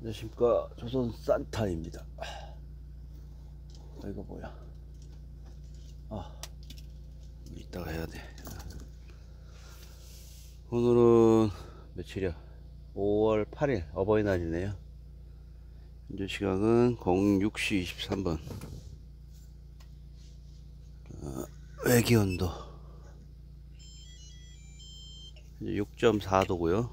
안녕하십니까. 조선 산타입니다. 이거 뭐야? 이따가 해야 돼. 오늘은 며칠이야? 5월 8일 어버이날이네요. 현재 시각은 06시 23분. 외기온도 6.4도고요.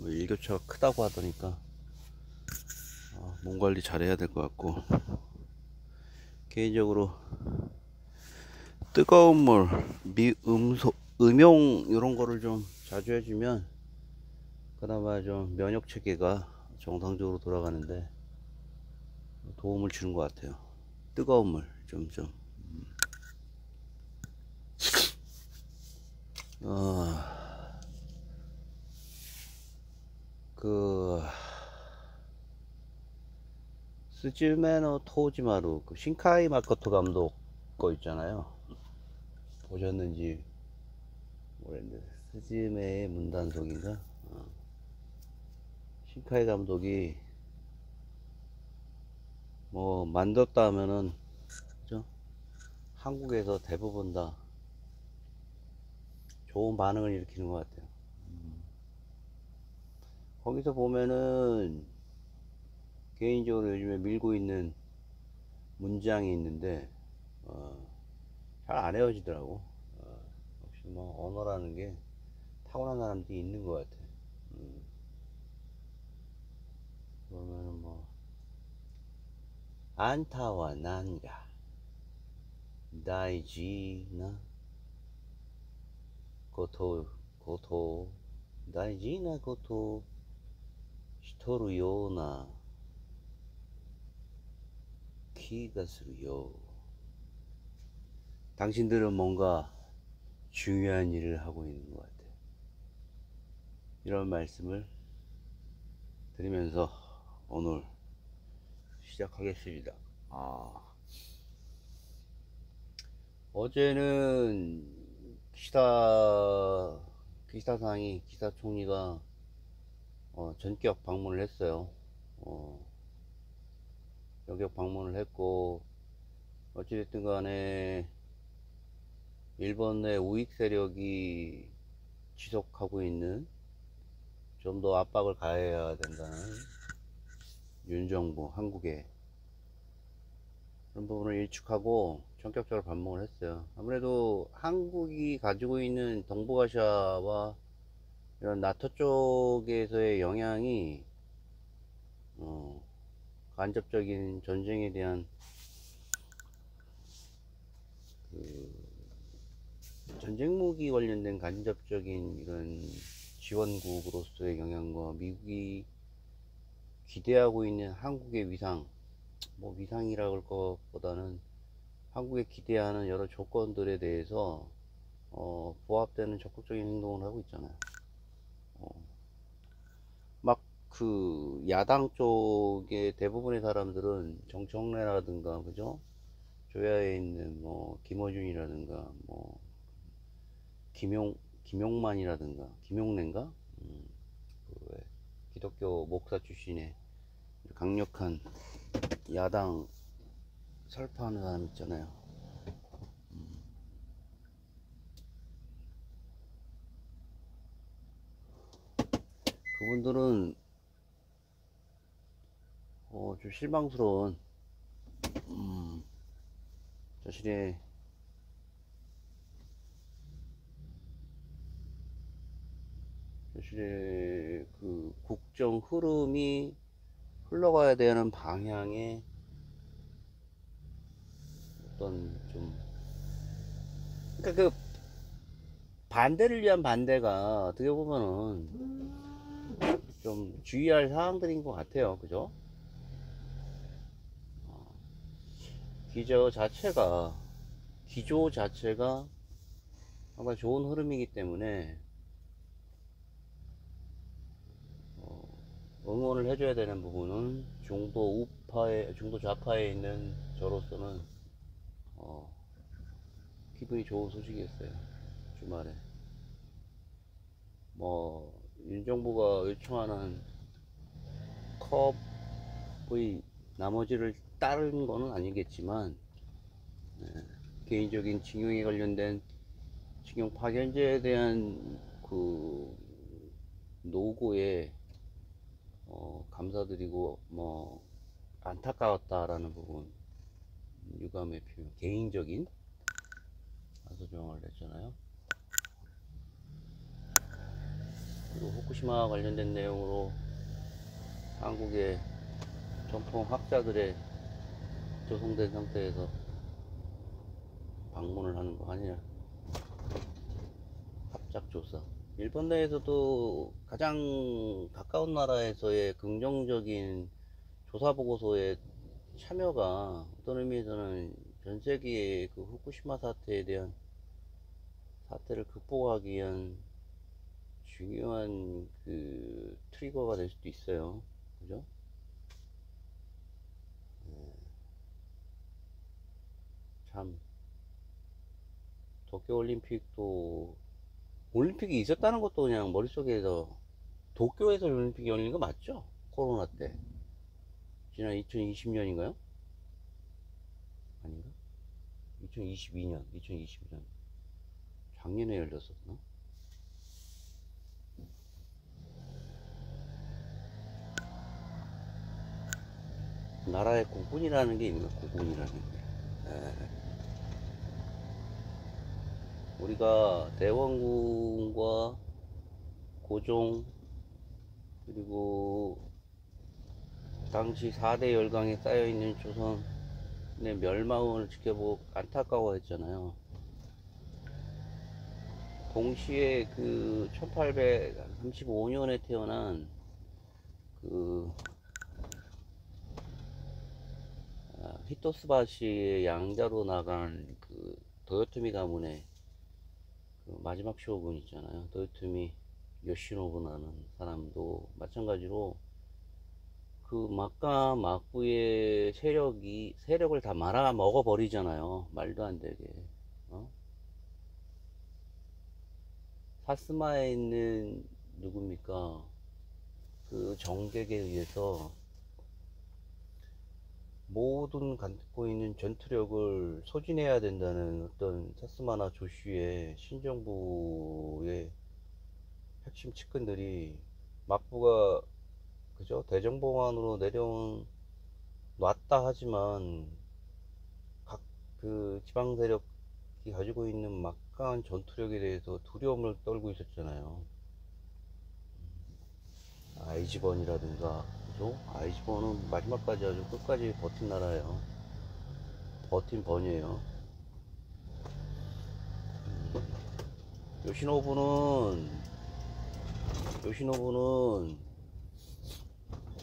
일교차가 크다고 하더니까 몸 관리 잘해야 될 것 같고, 개인적으로 뜨거운 물, 음용 이런 거를 좀 자주 해주면 그나마 좀 면역 체계가 정상적으로 돌아가는데 도움을 주는 것 같아요. 뜨거운 물 좀. 그 스즈메노 토지마루, 그 신카이 마코토 감독 거 있잖아요. 보셨는지 모르겠는데, 스즈메의 문단속인가? 신카이 감독이 뭐 만들었다 하면은, 그죠? 한국에서 대부분 다 좋은 반응을 일으키는 것 같아요. 거기서 보면은 개인적으로 요즘에 밀고 있는 문장이 있는데 잘 안 헤어지더라고. 역시 뭐 언어라는 게 타고난 사람들이 있는 것 같아. 그러면은 뭐 안타와 난가 다이지나 고토 다이지나 고토 시토루 요나 키가 스루요. 당신들은 뭔가 중요한 일을 하고 있는 것 같아. 이런 말씀을 드리면서 오늘 시작하겠습니다. 어제는 기시다상이 기시다 총리가 전격 방문을 했어요. 전격 방문을 했고, 어찌됐든 간에 일본 내 우익 세력이 지속하고 있는, 좀 더 압박을 가해야 된다는 윤정부 한국에 그런 부분을 일축하고 전격적으로 반문을 했어요. 아무래도 한국이 가지고 있는 동북아시아와 이런 나토 쪽에서의 영향이 간접적인 전쟁에 대한 그 전쟁 무기 관련된 간접적인 이런 지원국으로서의 영향과 미국이 기대하고 있는 한국의 위상, 뭐 위상이라 할 것보다는 한국에 기대하는 여러 조건들에 대해서 부합되는 적극적인 행동을 하고 있잖아요. 막 그 야당 쪽의 대부분의 사람들은 정청래라든가, 그죠? 조야에 있는 뭐 김어준이라든가, 뭐 김용만이라든가, 김용래인가? 그 기독교 목사 출신의 강력한 야당 설파하는 사람 있잖아요. 그분들은 좀 실망스러운 자신의 그 국정 흐름이 흘러가야 되는 방향에 어떤 좀, 그러니까 그 반대를 위한 반대가 어떻게 보면은 좀 주의할 사항들인 것 같아요. 그죠? 기조 자체가 기조 자체가 정말 좋은 흐름이기 때문에 응원을 해줘야 되는 부분은 중도 좌파에 있는 저로서는 기분이 좋은 소식이었어요. 주말에 뭐 윤정부가 요청하는 컵의 나머지를 따른 거는 아니겠지만, 개인적인 징용에 관련된 징용 파견제에 대한 그 노고에 감사드리고 뭐 안타까웠다라는 부분, 유감의 표현, 개인적인 아소정을 냈잖아요. 그리고 후쿠시마 관련된 내용으로 한국의 전통 학자들의 조성된 상태에서 방문을 하는 거 아니냐. 합작조사. 일본 내에서도 가장 가까운 나라에서의 긍정적인 조사보고서의 참여가 어떤 의미에서는 전 세계의 그 후쿠시마 사태에 대한 사태를 극복하기 위한 중요한 그 트리거가 될 수도 있어요. 그죠? 참, 도쿄올림픽도, 올림픽이 있었다는 것도 그냥 머릿속에서, 도쿄에서 올림픽이 열리는 거 맞죠? 코로나 때. 지난 2020년인가요? 아닌가? 2022년. 작년에 열렸었나? 나라의 국군이라는 게 있는 거야, 국군이라는 게. 우리가 대원군과 고종, 그리고 당시 4대 열강에 쌓여있는 조선의 멸망을 지켜보고 안타까워했잖아요. 동시에 그 1835년에 태어난 그 히토스바시의 양자로 나간 그 도요토미 가문의 그 마지막 쇼군 있잖아요. 도요토미 요시노부라는 사람도 마찬가지로 그 막가 막부의 세력을 다 말아 먹어 버리잖아요. 말도 안 되게. 사스마에 있는 누굽니까? 그 정객에 의해서 모든 갖고 있는 전투력을 소진해야 된다는 어떤 사스마나 조슈의 신정부의 핵심 측근들이 막부가 그죠? 대정봉환으로 놨다 하지만 각 그 지방 세력이 가지고 있는 막강한 전투력에 대해서 두려움을 떨고 있었잖아요. 아이즈번이라든가 그죠? 아이즈번은 마지막까지 아주 끝까지 버틴 나라예요. 버틴 번이에요. 요시노부는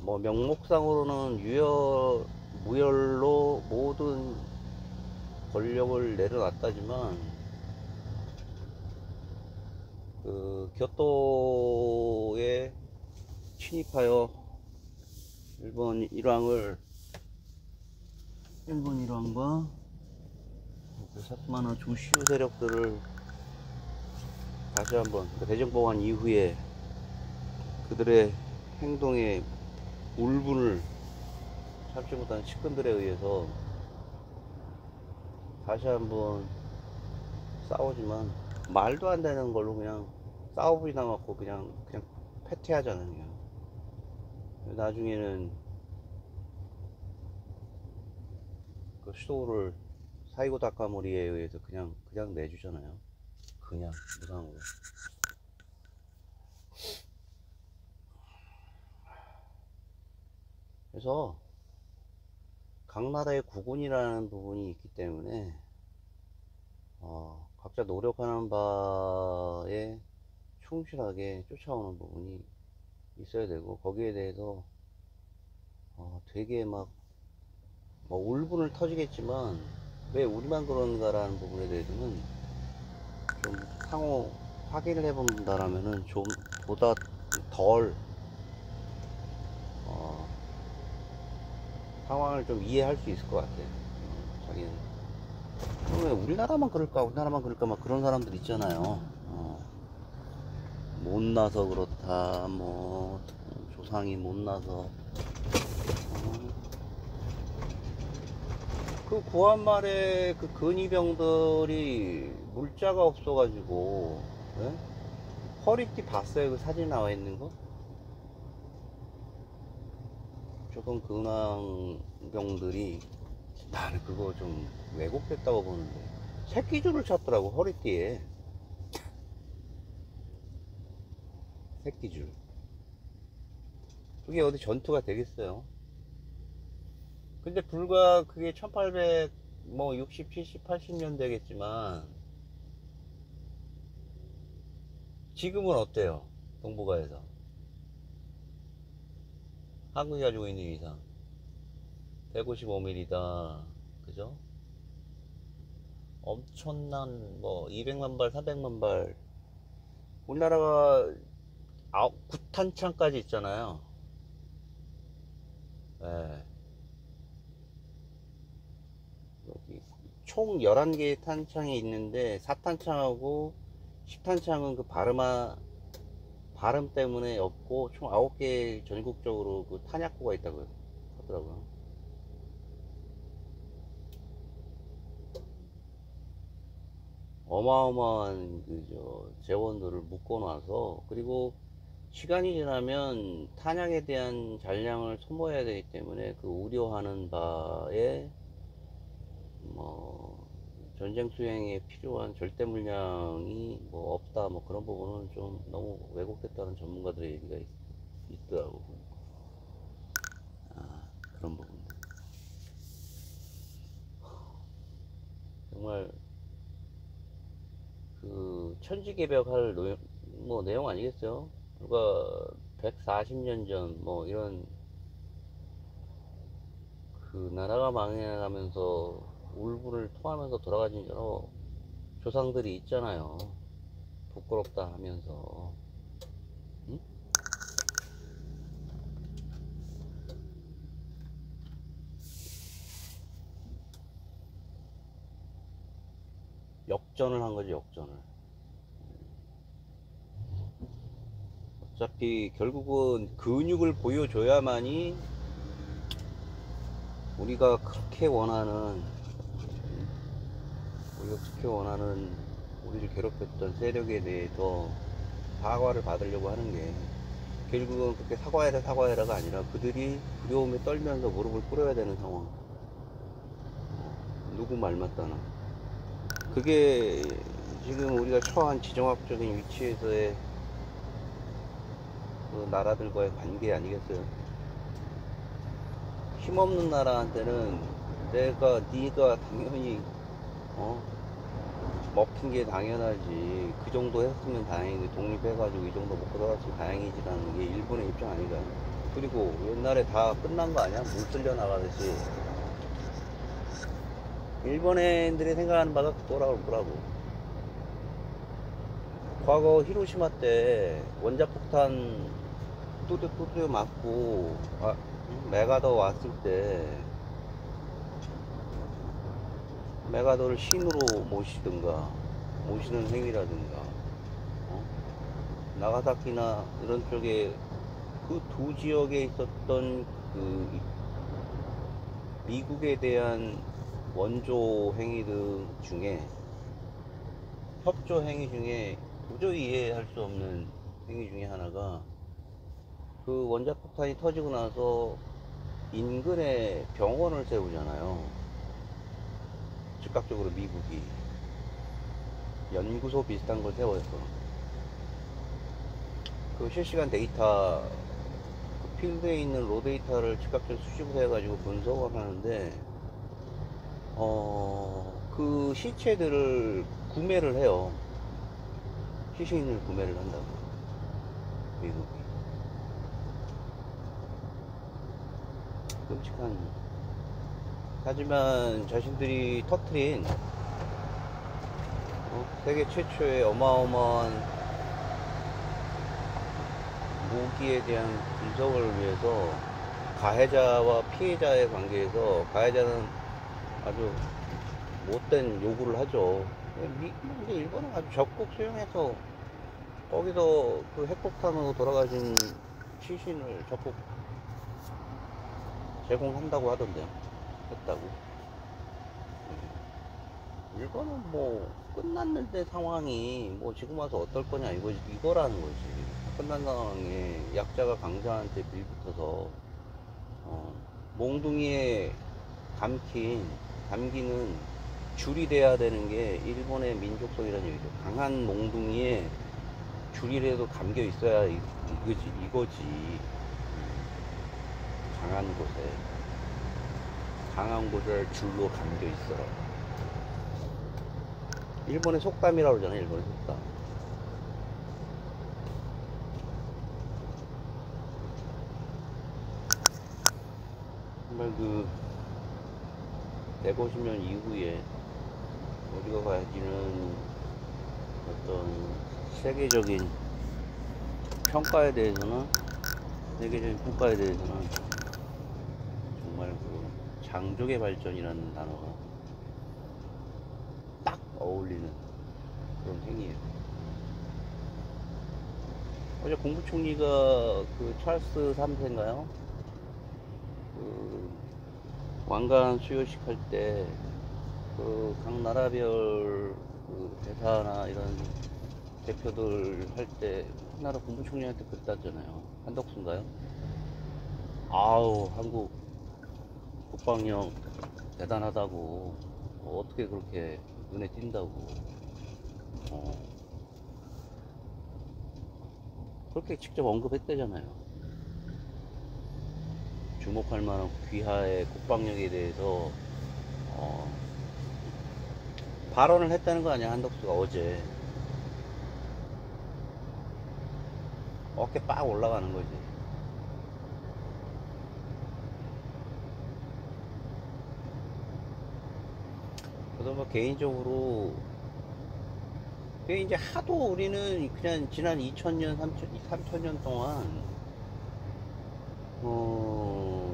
뭐 명목상으로는 무열로 모든 권력을 내려놨다지만 그 교토에 침입하여 일본 일왕과 그 사스마나 조슈 세력들을 다시 한번 대정봉환 이후에 그들의 행동에 울분을 참지 못한 측근들에 의해서 다시 한번 싸우지만 말도 안 되는 걸로 그냥 싸워보지 남았고 그냥 패퇴하잖아요. 그냥. 나중에는 그 수도를 사이고 다카모리에 의해서 그냥 내주잖아요. 그냥 무상으로. 그래서 각 나라의 국군이라는 부분이 있기 때문에 각자 노력하는 바에 충실하게 쫓아오는 부분이 있어야 되고 거기에 대해서 되게 막 뭐 울분을 터지겠지만 왜 우리만 그런가라는 부분에 대해서는 좀 상호 확인을 해본다라면은 좀 보다 덜 상황을 좀 이해할 수 있을 것 같아요. 자기는 왜 우리나라만 그럴까 막 그런 사람들 있잖아요. 못나서 그렇다, 뭐 조상이 못나서. 그 구한말에 그 근위병들이 물자가 없어가지고, 예? 허리띠 봤어요? 그 사진 나와 있는 거? 조금 근황병들이, 나는 그거 좀 왜곡됐다고 보는데, 새끼줄을 찼더라고, 허리띠에. 새끼줄. 그게 어디 전투가 되겠어요? 근데 불과 그게 1800, 뭐 60, 70, 80년 되겠지만, 지금은 어때요? 동북아에서. 한국이 가지고 있는 위상. 155mm다. 그죠? 엄청난, 뭐, 200만 발, 400만 발. 우리나라가 9탄창까지 있잖아요. 예. 여기 총 11개의 탄창이 있는데, 4탄창하고 10탄창은 그 발음 때문에 없고, 총 9개 전국적으로 그 탄약고가 있다고 하더라고요. 어마어마한 재원들을 묶어놔서, 그리고 시간이 지나면 탄약에 대한 잔량을 소모해야 되기 때문에 그 우려하는 바에 뭐 전쟁 수행에 필요한 절대 물량이 뭐 없다, 뭐 그런 부분은 좀 너무 왜곡됐다는 전문가들의 얘기가 있더라고. 그런 부분 정말 그 천지개벽할 뭐 내용 아니겠어요? 불과 140년 전 뭐 이런 그 나라가 망해가면서 울분을 토하면서 돌아가신 여러 조상들이 있잖아요. 부끄럽다 하면서. 응? 역전을 한 거지, 역전을. 어차피 결국은 근육을 보여줘야만이 우리가 그렇게 원하는, 우리를 괴롭혔던 세력에 대해서 사과를 받으려고 하는 게, 결국은 그렇게 사과해라가 아니라 그들이 두려움에 떨면서 무릎을 꿇어야 되는 상황. 누구 말 맞다나. 그게 지금 우리가 처한 지정학적인 위치에서의 그 나라들과의 관계 아니겠어요? 힘없는 나라한테는 네가 당연히 먹힌 게 당연하지. 그 정도 했으면 다행이지. 독립해가지고 이 정도 먹고 살았으면 다행이지라는 게 일본의 입장 아닌가요? 그리고 옛날에 다 끝난 거 아니야? 물 쓸려 나가듯이. 일본인들이 생각하는 바가 그거라고. 과거 히로시마 때 원자폭탄 뚜드뚜드 맞고 메가더 왔을 때 메가더를 신으로 모시는 행위라든가, 나가사키나 이런 쪽에 그 두 지역에 있었던 그 미국에 대한 원조 행위들 중에, 협조 행위 중에 도저히 이해할 수 없는 행위 중에 하나가, 그 원자폭탄이 터지고 나서 인근에 병원을 세우잖아요. 즉각적으로 미국이 연구소 비슷한 걸 세웠어. 그 실시간 데이터, 그 필드에 있는 로 데이터를 즉각적으로 수집을 해가지고 분석을 하는데, 그 시체들을 구매를 해요. 시신을 구매를 한다고, 미국이. 끔찍한. 하지만 자신들이 터트린 세계 최초의 어마어마한 무기에 대한 분석을 위해서, 가해자와 피해자의 관계에서 가해자는 아주 못된 요구를 하죠. 근데 일본은 아주 적극 수용해서 거기서 그 핵폭탄으로 돌아가신 시신을 적극 제공한다고 하던데요. 했다고. 일본은 뭐 끝났는데 상황이 뭐 지금 와서 어떨 거냐 이거라는 거지. 끝난 상황에 약자가 강자한테 빌붙어서 몽둥이에 감기는 줄이 돼야 되는 게 일본의 민족성이라는 얘기죠. 강한 몽둥이에 줄이라도 감겨 있어야 이거지. 강한 곳에 줄로 감겨 있어라. 일본의 속담이라고 그러잖아. 일본의 속담. 정말 그 150년 이후에 우리가 가지는 어떤 세계적인 평가에 대해서는 정말 그 장족의 발전이라는 단어가 딱 어울리는 그런 행위예요. 어제 국무총리가 그 찰스 3세인가요? 그 왕관 수여식 할 때 그 각 나라별 그 대사나 이런 대표들 할 때 우리나라 국무총리한테 그랬다잖아요. 한덕수인가요? 아우 한국 국방력 대단하다고 어떻게 그렇게 눈에 띈다고 그렇게 직접 언급했대잖아요. 주목할 만한 귀하의 국방력에 대해서 발언을 했다는 거 아니야. 한덕수가 어제 어깨 빡 올라가는 거지. 그래서 뭐 개인적으로 그게 이제 하도 우리는 그냥 지난 2000년 3000년 동안 그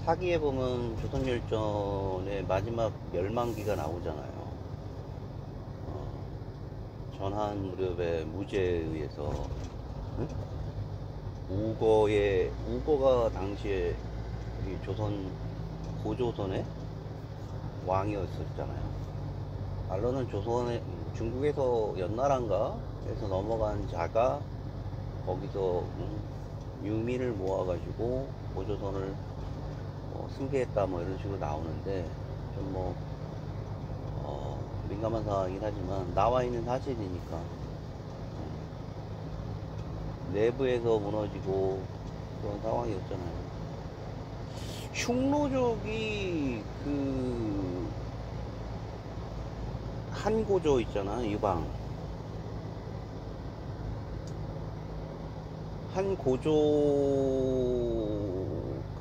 사기에 보면 조선열전의 마지막 멸망기가 나오잖아요. 전한 무렵에 무제에 의해서 응? 우거가 당시에 우리 고조선의 왕이었었잖아요. 알로는 중국에서 연나라인가 해서 넘어간 자가 거기서 유민을 모아가지고 고조선을 승계했다 뭐 이런 식으로 나오는데 좀 뭐 민감한 상황이긴 하지만 나와 있는 사실이니까 내부에서 무너지고 그런 상황이었잖아요. 흉노족이 그 한고조 있잖아. 유방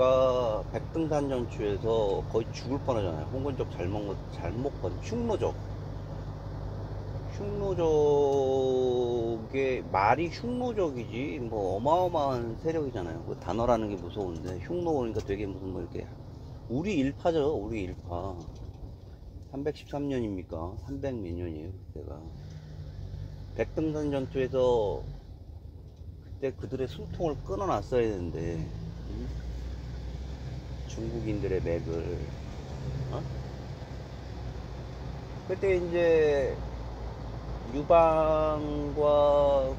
한고조가 백등산 전투에서 거의 죽을 뻔하잖아요. 홍건적 잘못 본 흉노족의 말이 흉노족이지 뭐 어마어마한 세력이잖아요. 그 단어라는 게 무서운데 흉노 그러니까 되게 무슨 뭐 이렇게 우리 일파죠. 우리 일파 313년입니까? 300 몇 년이에요 그때가. 백등산 전투에서 그때 그들의 숨통을 끊어놨어야 되는데 중국인들의 맥을 그때 이제 유방과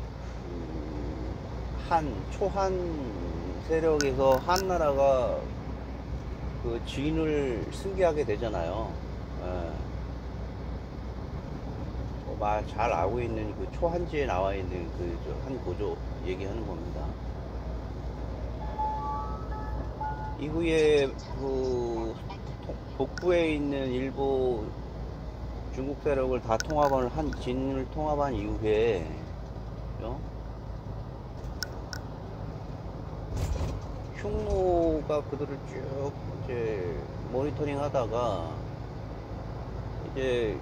초한 세력에서 한나라가 그 진을 승계하게 되잖아요. 말 잘 알고 있는 그 초한지에 나와 있는 그 한고조 얘기하는 겁니다. 이후에 그 북부에 있는 일부 중국 세력을 다 진을 통합한 이후에 흉노가 그들을 쭉 이제 모니터링 하다가 이제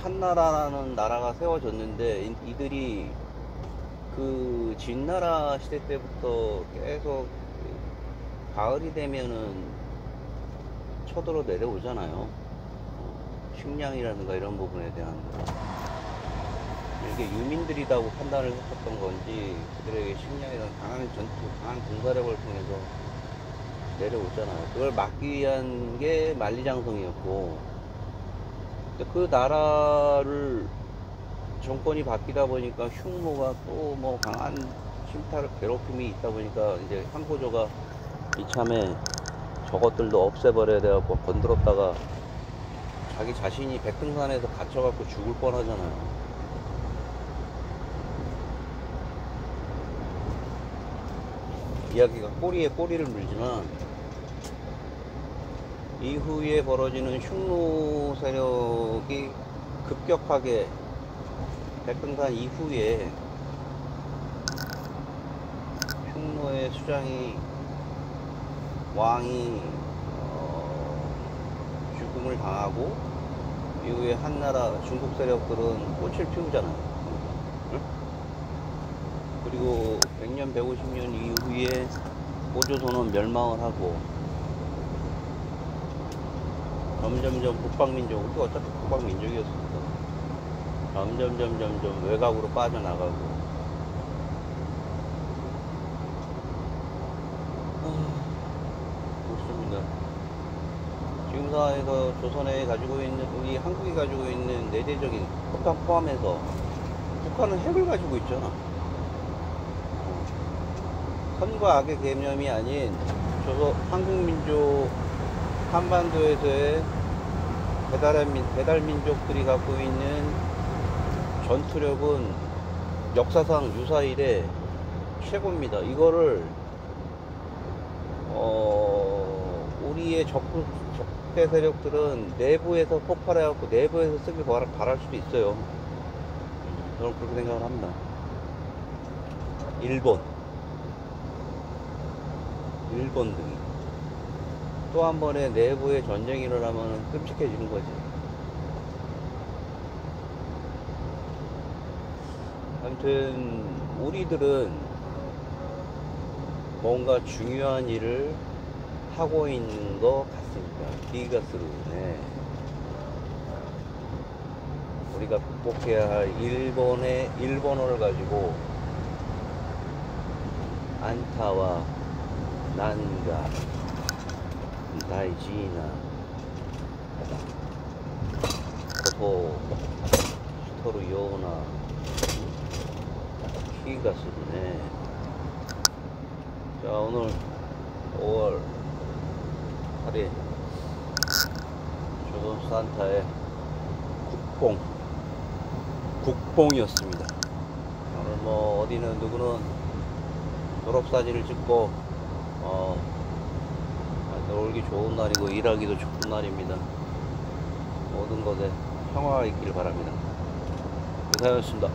한나라라는 나라가 세워졌는데 이들이 그 진나라 시대 때부터 계속 가을이 되면은 쳐들어 내려오잖아요. 식량이라든가 이런 부분에 대한 거. 이게 유민들이라고 판단을 했었던 건지 그들에게 식량이나 강한 전투, 강한 군사력을 통해서 내려오잖아요. 그걸 막기 위한 게 만리장성이었고, 근데 그 나라를 정권이 바뀌다 보니까 흉노가 또 뭐 강한 침탈 괴롭힘이 있다 보니까 이제 황고조가 이참에 저것들도 없애버려야 돼갖고 건드렸다가 자기 자신이 백등산에서 갇혀갖고 죽을 뻔하잖아요. 이야기가 꼬리에 꼬리를 물지만 이후에 벌어지는 흉노 세력이 급격하게 백등산 이후에 흉노의 수장이 왕이 죽음을 당하고 이후에 한나라 중국 세력들은 꽃을 피우잖아요. 응? 그리고 100년 150년 이후에 고조선은 멸망을 하고 점점점 북방민족, 우리가 어차피 북방민족이었으니까 점점 외곽으로 빠져나가고 그렇습니다. 지금 상황에서 조선에 가지고 있는, 우리 한국이 가지고 있는 내재적인 북한 포함해서 북한은 핵을 가지고 있잖아. 선과 악의 개념이 아닌 조선 한국민족 한반도에서의 배달민족들이 갖고 있는 전투력은 역사상 유사일의 최고입니다. 이거를 우리의 적대 세력들은 내부에서 폭발해갖고 내부에서 쓰길 바랄 수도 있어요. 저는 그렇게 생각을 합니다. 일본 등이 또 한 번의 내부의 전쟁이 일어나면 끔찍해지는 거지. 아무튼 우리들은 뭔가 중요한 일을 하고 있는 것 같습니다. 기가스루네. 우리가 극복해야 할 일본어를 가지고 안타와 난가 다이지나 코토 스토르 요나 키가스루네. 자, 오늘 5월 8일 조선 산타의 국뽕이었습니다. 오늘 뭐 어디는 누구는 졸업사진을 찍고 놀기 좋은 날이고 일하기도 좋은 날입니다. 모든 것에 평화가 있길 바랍니다. 이상이었습니다.